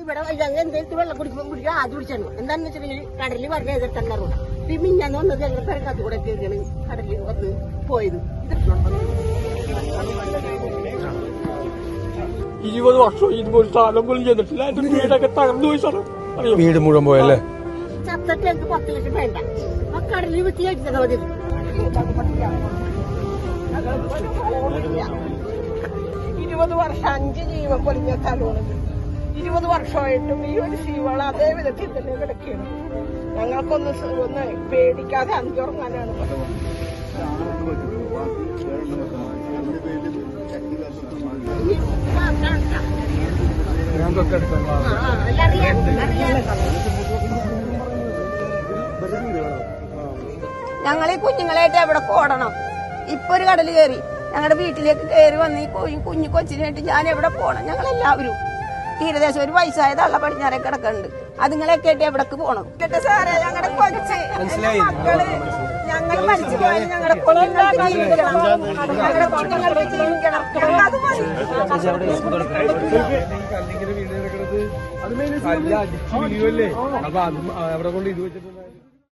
ഇവിടെ എന്തെങ്കിലും വെള്ളം കുടിക്കാൻ ആദ്യം കുടിച്ചാണ്. എന്താണെന്ന് വെച്ചിട്ടുണ്ടെങ്കിൽ കടലിൽ വരണ എതിർത്തന്നെ പിന്നെ ഞാൻ വന്നത് ഞങ്ങളുടെ പേരക്കകത്ത് കൂടെ കയറിയാണ് കടലിൽ വന്ന് പോയത്. 20 വർഷം ഇതുപോലെ സ്ഥലം പോലും ചെയ്തിട്ടില്ല. എന്റെ വീടൊക്കെ തകർന്നു പോയി സാറേ. വീട് മുഴുവൻ പോയല്ലേ? ചത്തിട്ട് എനിക്ക് 10 ലക്ഷം വേണ്ട. ആ കടലിൽ വൃത്തിയാക്കി തന്നാൽ മതി. 20 വർഷം 5 ജീവൻ പൊലിഞ്ഞ സ്ഥലമാണിത്. 20 വർഷമായിട്ടും ഈ ഒരു ശീവള അതേ വിധത്തിൽ തന്നെ കിടക്കുകയാണ്. ഞങ്ങൾക്കൊന്ന് പേടിക്കാതെ അന്തിയുറങ്ങാനാണ് പറ്റുന്നത്. ഞങ്ങൾ ഈ കുഞ്ഞുങ്ങളായിട്ട് എവിടെ പോടണം? ഇപ്പൊ ഒരു കടൽ കയറി ഞങ്ങളുടെ വീട്ടിലേക്ക് കയറി വന്ന് ഈ കുഞ്ഞു കൊച്ചിനായിട്ട് ഞാൻ എവിടെ പോണം? ഞങ്ങളെല്ലാവരും തീരദേശം ഒരു വയസ്സായ തള്ള പടിഞ്ഞാറെ കിടക്കുന്നുണ്ട്. അതുങ്ങളെയൊക്കെ ആയിട്ട് എവിടേക്ക് പോണം? സാറേ ഞങ്ങളുടെ കൊച്ച് മക്കള് ഞങ്ങൾ മരിച്ചു പോയാലും ഞങ്ങളുടെ കുഞ്ഞുങ്ങൾക്ക് ജീവിക്കണം. ഞങ്ങളുടെ കുഞ്ഞുങ്ങൾക്ക് ജീവിക്കണം. അത് മതി. അപ്പൊ അവിടെ കൊണ്ട് ഇത് വെച്ചിട്ടുണ്ടായിരുന്നു.